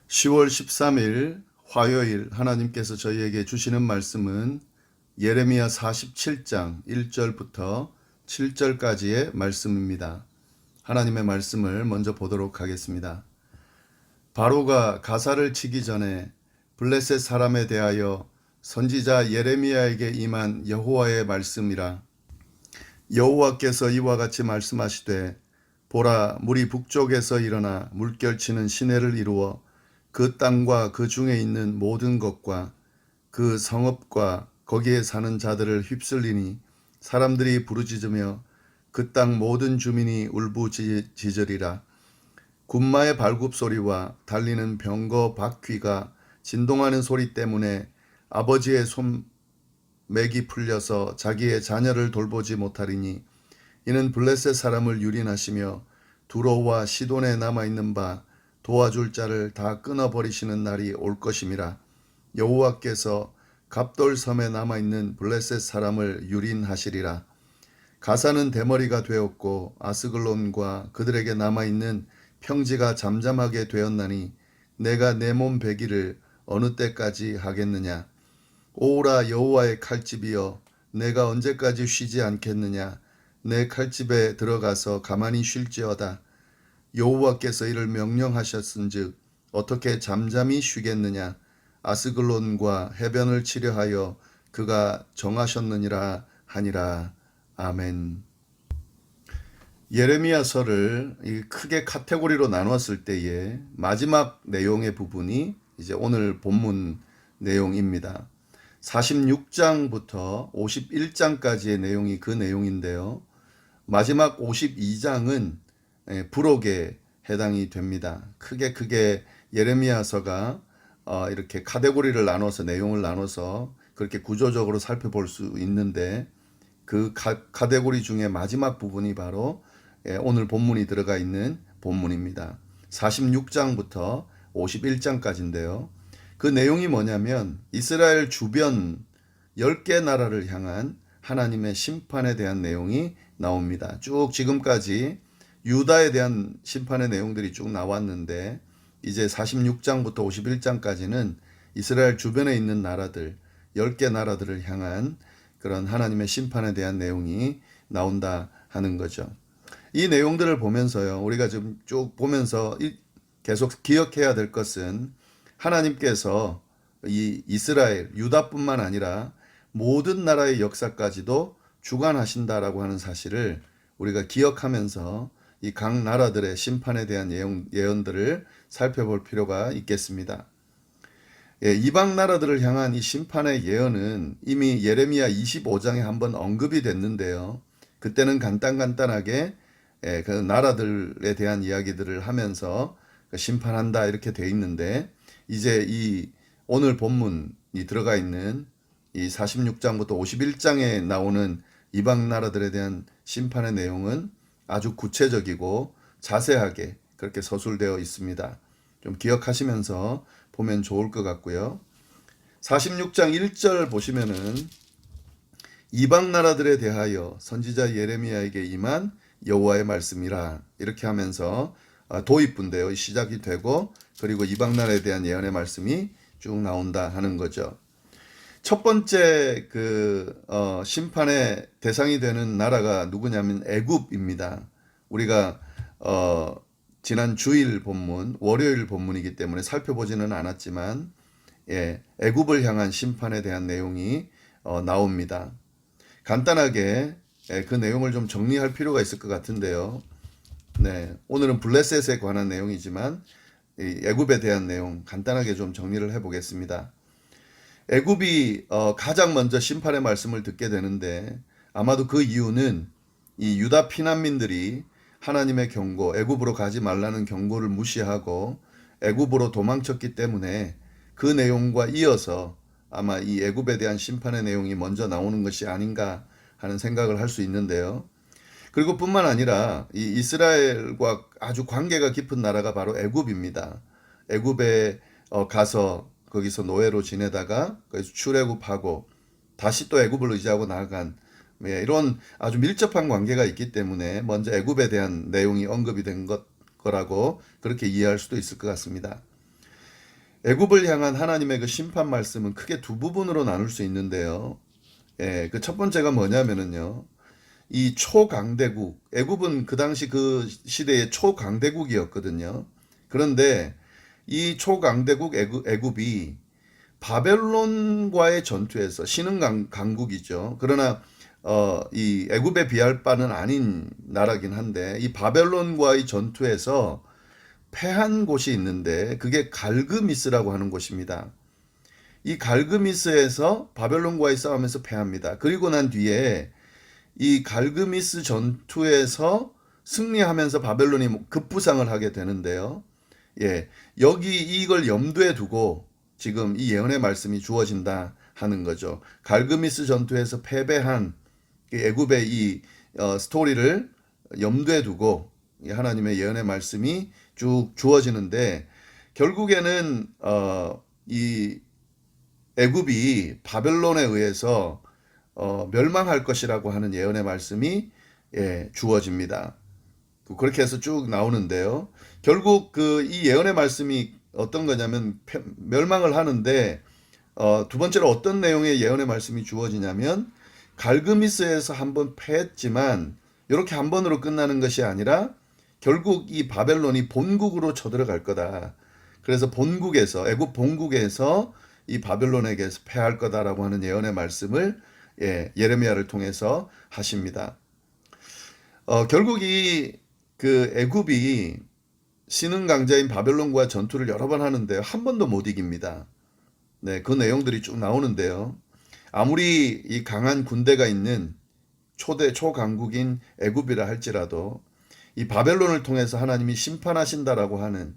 10월 13일 화요일 하나님께서 저희에게 주시는 말씀은 예레미야 47장 1절부터 7절까지의 말씀입니다. 하나님의 말씀을 먼저 보도록 하겠습니다. 바로가 가사를 치기 전에 블레셋 사람에 대하여 선지자 예레미야에게 임한 여호와의 말씀이라. 여호와께서 이와 같이 말씀하시되 보라, 물이 북쪽에서 일어나 물결치는 시내를 이루어 그 땅과 그 중에 있는 모든 것과 그 성읍과 거기에 사는 자들을 휩쓸리니 사람들이 부르짖으며 그 땅 모든 주민이 울부짖으리라. 군마의 발굽 소리와 달리는 병거 바퀴가 진동하는 소리 때문에 아버지의 손맥이 풀려서 자기의 자녀를 돌보지 못하리니 이는 블레셋 사람을 유린하시며 두로와 시돈에 남아있는 바 도와줄 자를 다 끊어버리시는 날이 올 것임이라. 여호와께서 갑돌섬에 남아있는 블레셋 사람을 유린하시리라. 가사는 대머리가 되었고 아스글론과 그들에게 남아있는 평지가 잠잠하게 되었나니 내가 내 몸 베기를 어느 때까지 하겠느냐. 오라 여호와의 칼집이여, 내가 언제까지 쉬지 않겠느냐. 내 칼집에 들어가서 가만히 쉴지어다. 여호와께서 이를 명령하셨은즉 어떻게 잠잠히 쉬겠느냐. 아스글론과 해변을 치려하여 그가 정하셨느니라 하니라. 아멘. 예레미야서를 크게 카테고리로 나눴을 때에 마지막 내용의 부분이 이제 오늘 본문 내용입니다. 46장부터 51장까지의 내용이 그 내용인데요. 마지막 52장은 부록에 해당이 됩니다. 크게 예레미야서가 이렇게 카테고리를 나눠서 내용을 나눠서 그렇게 구조적으로 살펴볼 수 있는데 그 카테고리 중에 마지막 부분이 바로 오늘 본문이 들어가 있는 본문입니다. 46장부터 51장까지인데요. 그 내용이 뭐냐면 이스라엘 주변 10개 나라를 향한 하나님의 심판에 대한 내용이 나옵니다. 쭉 지금까지 유다에 대한 심판의 내용들이 쭉 나왔는데 이제 46장부터 51장까지는 이스라엘 주변에 있는 나라들 10개 나라들을 향한 그런 하나님의 심판에 대한 내용이 나온다 하는 거죠. 이 내용들을 보면서요, 우리가 좀 쭉 보면서 계속 기억해야 될 것은 하나님께서 이 이스라엘, 유다뿐만 아니라 모든 나라의 역사까지도 주관하신다라고 하는 사실을 우리가 기억하면서 이 각 나라들의 심판에 대한 예언들을 살펴볼 필요가 있겠습니다. 이방 나라들을 향한 이 심판의 예언은 이미 예레미야 25장에 한번 언급이 됐는데요. 그때는 간단하게 그 나라들에 대한 이야기들을 하면서 심판한다 이렇게 돼 있는데 이제 이 오늘 본문이 들어가 있는 이 46장부터 51장에 나오는 이방 나라들에 대한 심판의 내용은 아주 구체적이고 자세하게 그렇게 서술되어 있습니다. 좀 기억하시면서 보면 좋을 것 같고요. 46장 1절 보시면은 이방 나라들에 대하여 선지자 예레미야에게 임한 여호와의 말씀이라 이렇게 하면서 도입부인데요. 시작이 되고 그리고 이방 나라에 대한 예언의 말씀이 쭉 나온다 하는 거죠. 첫 번째 심판의 대상이 되는 나라가 누구냐면 애굽입니다. 우리가 지난 주일 본문, 월요일 본문이기 때문에 살펴보지는 않았지만 애굽을 향한 심판에 대한 내용이 나옵니다. 간단하게 그 내용을 좀 정리할 필요가 있을 것 같은데요. 오늘은 블레셋에 관한 내용이지만 애굽에 대한 내용 간단하게 좀 정리를 해보겠습니다. 애굽이 가장 먼저 심판의 말씀을 듣게 되는데 아마도 그 이유는 이 유다 피난민들이 하나님의 경고, 애굽으로 가지 말라는 경고를 무시하고 애굽으로 도망쳤기 때문에 그 내용과 이어서 아마 이 애굽에 대한 심판의 내용이 먼저 나오는 것이 아닌가 하는 생각을 할 수 있는데요. 그리고 뿐만 아니라 이 이스라엘과 아주 관계가 깊은 나라가 바로 애굽입니다. 애굽에 가서 거기서 노예로 지내다가 거기서 출애굽하고 다시 또 애굽을 의지하고 나아간 이런 아주 밀접한 관계가 있기 때문에 먼저 애굽에 대한 내용이 언급이 된 거라고 그렇게 이해할 수도 있을 것 같습니다. 애굽을 향한 하나님의 그 심판 말씀은 크게 두 부분으로 나눌 수 있는데요. 예, 그 첫 번째가 뭐냐면은요. 이 초강대국, 애굽은 그 당시 그 시대의 초강대국이었거든요. 그런데 이 초강대국 애굽이 바벨론과의 전투에서 신흥 강국이죠. 그러나 이 애굽에 비할 바는 아닌 나라긴 한데 이 바벨론과의 전투에서 패한 곳이 있는데 그게 갈그미스라고 하는 곳입니다. 이 갈그미스에서 바벨론과의 싸움에서 패합니다. 그리고 난 뒤에 이 갈그미스 전투에서 승리하면서 바벨론이 급부상을 하게 되는데요. 예, 여기 이걸 염두에 두고 지금 이 예언의 말씀이 주어진다 하는 거죠. 갈그미스 전투에서 패배한 애굽의 이 스토리를 염두에 두고 하나님의 예언의 말씀이 쭉 주어지는데 결국에는 이 애굽이 바벨론에 의해서 멸망할 것이라고 하는 예언의 말씀이 주어집니다. 그렇게 해서 쭉 나오는데요. 결국 그 이 예언의 말씀이 어떤 거냐면 멸망을 하는데 두 번째로 어떤 내용의 예언의 말씀이 주어지냐면 갈그미스에서 한번 패했지만 이렇게 한 번으로 끝나는 것이 아니라 결국 이 바벨론이 본국으로 쳐들어갈 거다. 그래서 본국에서 애굽 본국에서 이 바벨론에게서 패할 거다라고 하는 예언의 말씀을 예레미야를 통해서 하십니다. 결국 이 그 애굽이 신흥 강자인 바벨론과 전투를 여러 번 하는데요. 한 번도 못 이깁니다. 네, 그 내용들이 쭉 나오는데요. 아무리 이 강한 군대가 있는 초강국인 애굽이라 할지라도 이 바벨론을 통해서 하나님이 심판하신다라고 하는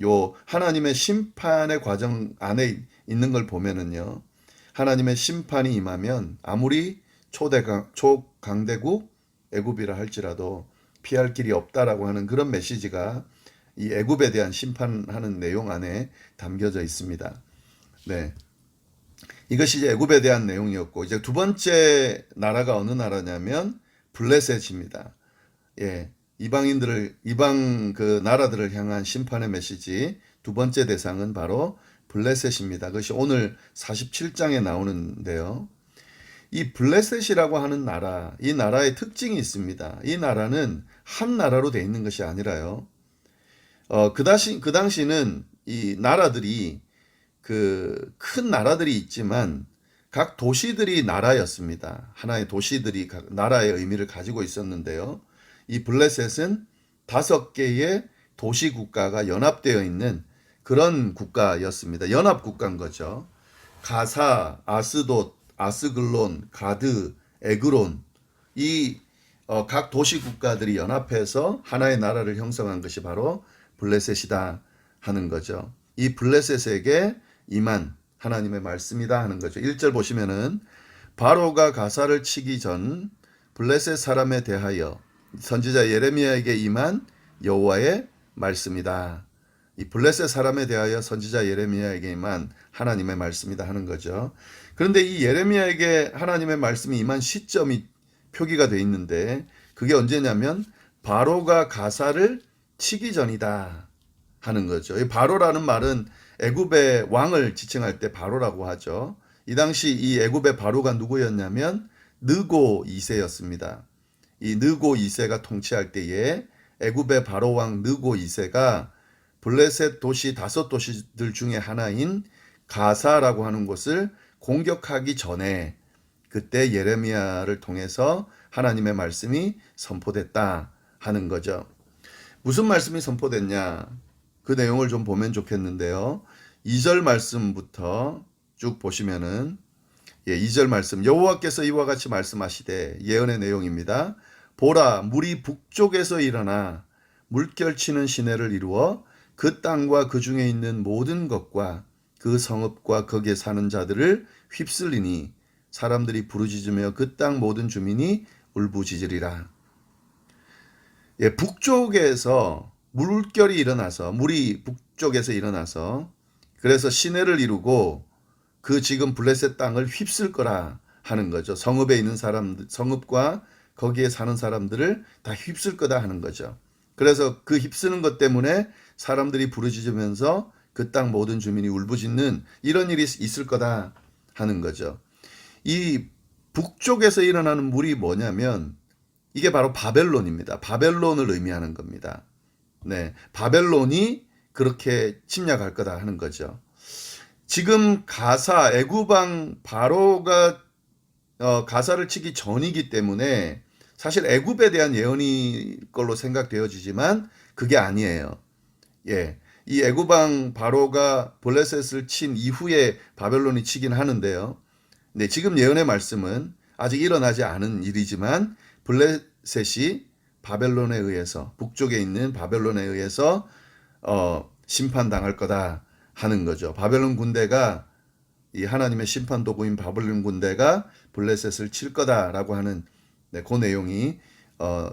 요 하나님의 심판의 과정 안에 있는 걸 보면은요. 하나님의 심판이 임하면 아무리 초강대국 애굽이라 할지라도 피할 길이 없다라고 하는 그런 메시지가 이 애굽에 대한 심판하는 내용 안에 담겨져 있습니다. 네. 이것이 이제 애굽에 대한 내용이었고 이제 두 번째 나라가 어느 나라냐면 블레셋입니다. 예. 이방 그 나라들을 향한 심판의 메시지 두 번째 대상은 바로 블레셋입니다. 그것이 오늘 47장에 나오는데요. 이 블레셋이라고 하는 나라, 이 나라의 특징이 있습니다. 이 나라는 한 나라로 되어 있는 것이 아니라요. 그 당시는 이 나라들이 그 큰 나라들이 있지만 각 도시들이 나라였습니다. 하나의 도시들이 나라의 의미를 가지고 있었는데요. 이 블레셋은 5개의 도시 국가가 연합되어 있는 그런 국가였습니다. 연합 국가인 거죠. 가사, 아스돗, 아스글론, 가드, 에그론 이 각 도시 국가들이 연합해서 하나의 나라를 형성한 것이 바로 블레셋이다 하는 거죠. 이 블레셋에게 임한 하나님의 말씀이다 하는 거죠. 1절 보시면은 바로가 가사를 치기 전 블레셋 사람에 대하여 선지자 예레미야에게 임한 여호와의 말씀이다. 이 블레셋 사람에 대하여 선지자 예레미야에게 임한 하나님의 말씀이다 하는 거죠. 그런데 이 예레미야에게 하나님의 말씀이 임한 시점이 표기가 되어 있는데 그게 언제냐면 바로가 가사를 치기 전이다 하는 거죠. 이 바로라는 말은 애굽의 왕을 지칭할 때 바로라고 하죠. 이 당시 이 애굽의 바로가 누구였냐면 느고 2세였습니다. 이 느고 2세가 통치할 때에 애굽의 바로 왕 느고 2세가 블레셋 도시 5도시들 중에 하나인 가사라고 하는 곳을 공격하기 전에 그때 예레미야를 통해서 하나님의 말씀이 선포됐다 하는 거죠. 무슨 말씀이 선포됐냐? 그 내용을 좀 보면 좋겠는데요. 2절 말씀부터 쭉 보시면은 2절 말씀 여호와께서 이와 같이 말씀하시되 예언의 내용입니다. 보라 물이 북쪽에서 일어나 물결치는 시내를 이루어 그 땅과 그 중에 있는 모든 것과 그 성읍과 거기에 사는 자들을 휩쓸리니 사람들이 부르짖으며 그 땅 모든 주민이 울부짖으리라. 북쪽에서 물결이 일어나서 물이 북쪽에서 일어나서 그래서 시내를 이루고 그 지금 블레셋 땅을 휩쓸 거라 하는 거죠. 성읍에 있는 사람들, 성읍과 거기에 사는 사람들을 다 휩쓸 거다 하는 거죠. 그래서 그 휩쓰는 것 때문에 사람들이 부르짖으면서 그 땅 모든 주민이 울부짖는 이런 일이 있을 거다 하는 거죠. 이 북쪽에서 일어나는 물이 뭐냐면 이게 바로 바벨론입니다. 바벨론을 의미하는 겁니다. 네, 바벨론이 그렇게 침략할 거다 하는 거죠. 지금 가사 애굽왕 바로가 가사를 치기 전이기 때문에 사실 애굽에 대한 예언일 걸로 생각되어지지만 그게 아니에요. 예. 이 애굽왕 바로가 블레셋을 친 이후에 바벨론이 치긴 하는데요. 네, 지금 예언의 말씀은 아직 일어나지 않은 일이지만 블레셋이 바벨론에 의해서 북쪽에 있는 바벨론에 의해서 심판당할 거다 하는 거죠. 바벨론 군대가 이 하나님의 심판 도구인 바벨론 군대가 블레셋을 칠 거다라고 하는 그 내용이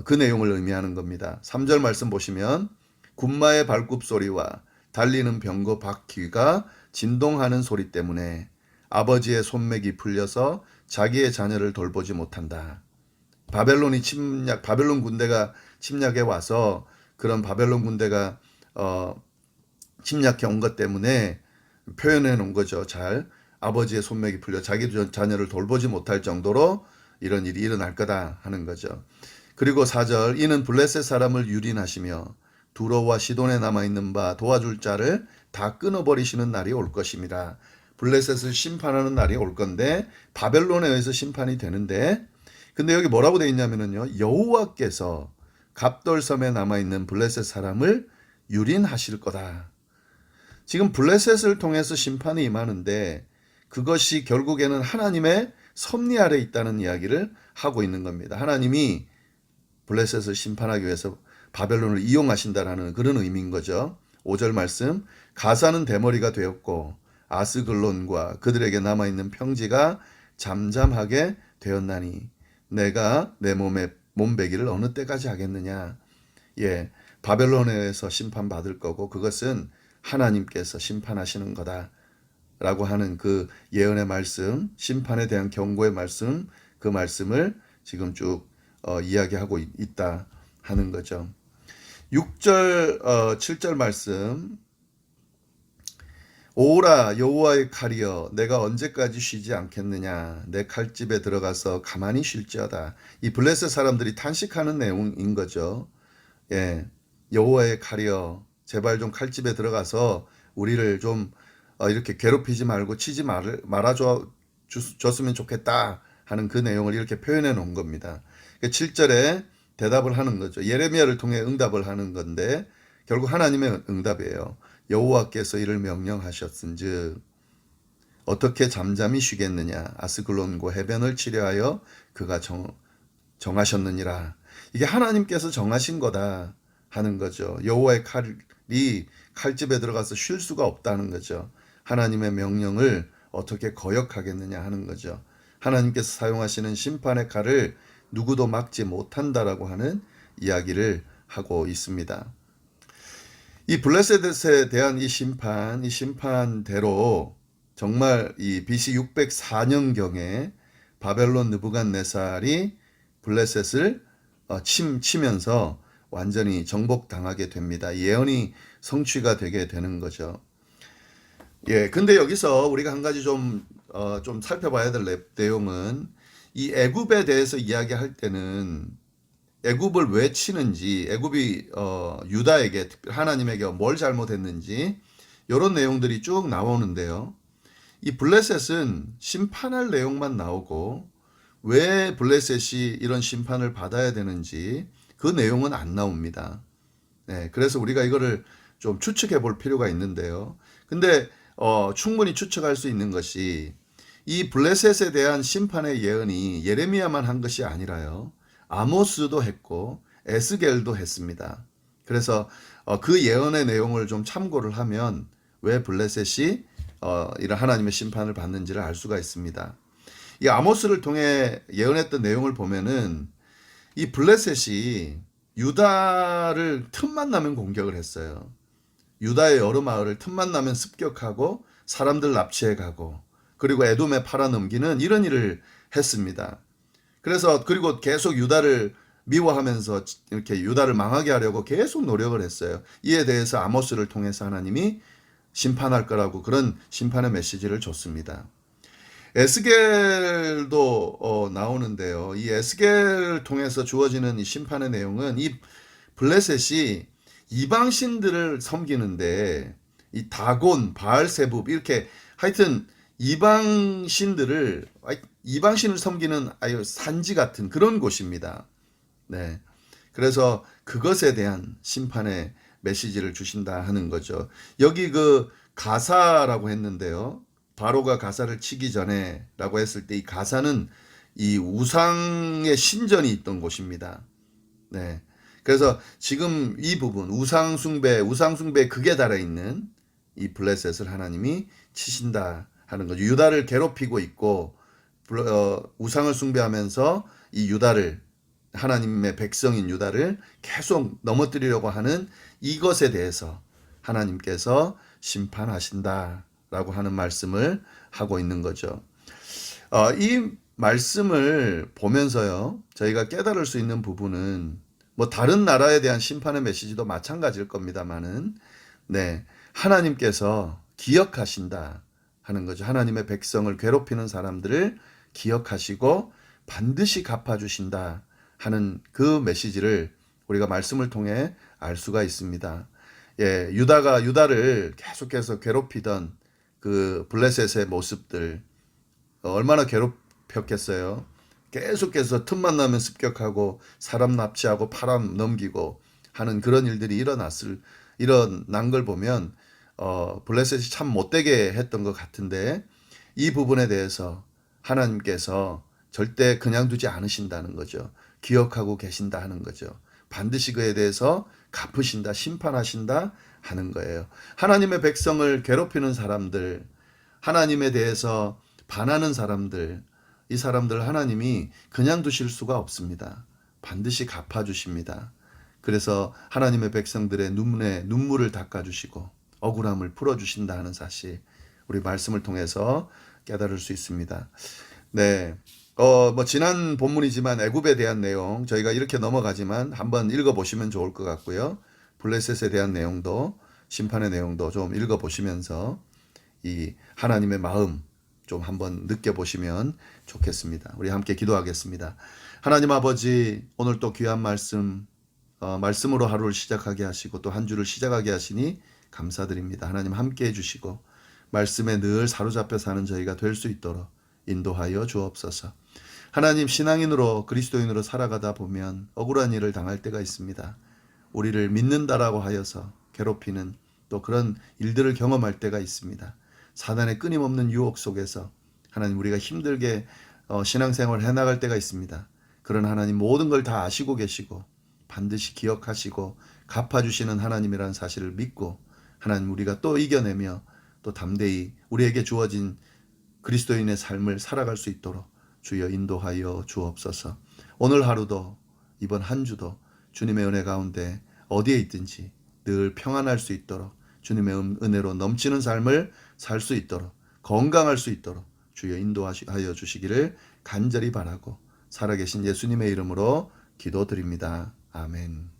그 내용을 의미하는 겁니다. 3절 말씀 보시면 군마의 발굽 소리와 달리는 병거 바퀴가 진동하는 소리 때문에 아버지의 손맥이 풀려서 자기의 자녀를 돌보지 못한다. 바벨론 군대가 침략해 와서 그런 바벨론 군대가 침략해 온 것 때문에 표현해 놓은 거죠. 잘 아버지의 손맥이 풀려 자기 자녀를 돌보지 못할 정도로 이런 일이 일어날 거다 하는 거죠. 그리고 4절 이는 블레셋 사람을 유린하시며 두로와 시돈에 남아있는 바 도와줄 자를 다 끊어버리시는 날이 올 것입니다. 블레셋을 심판하는 날이 올 건데 바벨론에 의해서 심판이 되는데 근데 여기 뭐라고 되어 있냐면요. 여호와께서 갑돌섬에 남아있는 블레셋 사람을 유린하실 거다. 지금 블레셋을 통해서 심판이 임하는데 그것이 결국에는 하나님의 섭리 아래 있다는 이야기를 하고 있는 겁니다. 하나님이 블레셋을 심판하기 위해서 바벨론을 이용하신다라는 그런 의미인 거죠. 5절 말씀 가사는 대머리가 되었고 아스글론과 그들에게 남아있는 평지가 잠잠하게 되었나니 내가 내 몸의 몸베기를 어느 때까지 하겠느냐. 예, 바벨론에 의해서 심판받을 거고 그것은 하나님께서 심판하시는 거다 라고 하는 그 예언의 말씀, 심판에 대한 경고의 말씀, 그 말씀을 지금 쭉 이야기하고 있다 하는 거죠. 6절, 7절 말씀 오라 여호와의 칼이여 내가 언제까지 쉬지 않겠느냐 내 칼집에 들어가서 가만히 쉴지어다. 이 블레셋 사람들이 탄식하는 내용인 거죠. 예, 여호와의 칼이여 제발 좀 칼집에 들어가서 우리를 좀 이렇게 괴롭히지 말고 치지 말아줬으면 좋겠다 하는 그 내용을 이렇게 표현해 놓은 겁니다. 7절에 대답을 하는 거죠. 예레미야를 통해 응답을 하는 건데 결국 하나님의 응답이에요. 여호와께서 이를 명령하셨은즉 어떻게 잠잠히 쉬겠느냐 아스글론과 해변을 치려하여 그가 정하셨느니라. 이게 하나님께서 정하신 거다 하는 거죠. 여호와의 칼이 칼집에 들어가서 쉴 수가 없다는 거죠. 하나님의 명령을 어떻게 거역하겠느냐 하는 거죠. 하나님께서 사용하시는 심판의 칼을 누구도 막지 못한다라고 하는 이야기를 하고 있습니다. 이 블레셋에 대한 이 심판대로 정말 이 BC 604년경에 바벨론 느부갓네살이 블레셋을 치면서 완전히 정복당하게 됩니다. 예언이 성취가 되게 되는 거죠. 예, 근데 여기서 우리가 한 가지 좀 살펴봐야 될 내용은 이 애굽에 대해서 이야기할 때는 애굽을 왜 치는지, 애굽이 유다에게 하나님에게 뭘 잘못했는지 이런 내용들이 쭉 나오는데요. 이 블레셋은 심판할 내용만 나오고 왜 블레셋이 이런 심판을 받아야 되는지 그 내용은 안 나옵니다. 네, 그래서 우리가 이거를 좀 추측해 볼 필요가 있는데요. 근데 충분히 추측할 수 있는 것이 이 블레셋에 대한 심판의 예언이 예레미야만 한 것이 아니라요. 아모스도 했고 에스겔도 했습니다. 그래서 그 예언의 내용을 좀 참고를 하면 왜 블레셋이 이런 하나님의 심판을 받는지를 알 수가 있습니다. 이 아모스를 통해 예언했던 내용을 보면은 이 블레셋이 유다를 틈만 나면 공격을 했어요. 유다의 여러 마을을 틈만 나면 습격하고 사람들 납치해 가고 그리고 에돔에 팔아넘기는 이런 일을 했습니다. 그래서 그리고 계속 유다를 미워하면서 이렇게 유다를 망하게 하려고 계속 노력을 했어요. 이에 대해서 아모스를 통해서 하나님이 심판할 거라고 그런 심판의 메시지를 줬습니다. 에스겔도 나오는데요. 이 에스겔을 통해서 주어지는 이 심판의 내용은 이 블레셋이 이방신들을 섬기는데 이 다곤, 바알세붑 이렇게 하여튼 이방신을 섬기는 아유 산지 같은 그런 곳입니다. 네. 그래서 그것에 대한 심판의 메시지를 주신다 하는 거죠. 여기 그 가사라고 했는데요. 바로가 가사를 치기 전에라고 했을 때 이 가사는 이 우상의 신전이 있던 곳입니다. 네. 그래서 지금 이 부분 우상숭배 극에 달해 있는 이 블레셋을 하나님이 치신다 하는 거죠. 유다를 괴롭히고 있고 우상을 숭배하면서 이 유다를 하나님의 백성인 유다를 계속 넘어뜨리려고 하는 이것에 대해서 하나님께서 심판하신다라고 하는 말씀을 하고 있는 거죠. 이 말씀을 보면서요, 저희가 깨달을 수 있는 부분은 뭐 다른 나라에 대한 심판의 메시지도 마찬가지일 겁니다만은, 네, 하나님께서 기억하신다 하는 거죠. 하나님의 백성을 괴롭히는 사람들을 기억하시고 반드시 갚아주신다 하는 그 메시지를 우리가 말씀을 통해 알 수가 있습니다. 예, 유다가 유다를 계속해서 괴롭히던 그 블레셋의 모습들 얼마나 괴롭혔겠어요. 계속해서 틈만 나면 습격하고 사람 납치하고 파람 넘기고 하는 그런 일들이 일어난 걸 보면 블레셋이 참 못되게 했던 것 같은데 이 부분에 대해서 하나님께서 절대 그냥 두지 않으신다는 거죠. 기억하고 계신다 하는 거죠. 반드시 그에 대해서 갚으신다, 심판하신다 하는 거예요. 하나님의 백성을 괴롭히는 사람들, 하나님에 대해서 반하는 사람들, 이 사람들 하나님이 그냥 두실 수가 없습니다. 반드시 갚아주십니다. 그래서 하나님의 백성들의 눈물을 닦아주시고 억울함을 풀어주신다 하는 사실, 우리 말씀을 통해서 깨달을 수 있습니다. 네. 뭐 지난 본문이지만 애굽에 대한 내용 저희가 이렇게 넘어가지만 한번 읽어보시면 좋을 것 같고요. 블레셋에 대한 내용도 심판의 내용도 좀 읽어보시면서 이 하나님의 마음 좀 한번 느껴보시면 좋겠습니다. 우리 함께 기도하겠습니다. 하나님 아버지, 오늘 또 귀한 말씀으로 하루를 시작하게 하시고 또 한 주를 시작하게 하시니 감사드립니다. 하나님 함께 해주시고 말씀에 늘 사로잡혀 사는 저희가 될 수 있도록 인도하여 주옵소서. 하나님, 신앙인으로 그리스도인으로 살아가다 보면 억울한 일을 당할 때가 있습니다. 우리를 믿는다라고 하여서 괴롭히는 또 그런 일들을 경험할 때가 있습니다. 사단의 끊임없는 유혹 속에서 하나님 우리가 힘들게 신앙생활을 해나갈 때가 있습니다. 그러나 하나님 모든 걸 다 아시고 계시고 반드시 기억하시고 갚아주시는 하나님이라는 사실을 믿고 하나님 우리가 또 이겨내며 또 담대히 우리에게 주어진 그리스도인의 삶을 살아갈 수 있도록 주여 인도하여 주옵소서. 오늘 하루도 이번 한 주도 주님의 은혜 가운데 어디에 있든지 늘 평안할 수 있도록 주님의 은혜로 넘치는 삶을 살 수 있도록 건강할 수 있도록 주여 인도하여 주시기를 간절히 바라고 살아계신 예수님의 이름으로 기도드립니다. 아멘.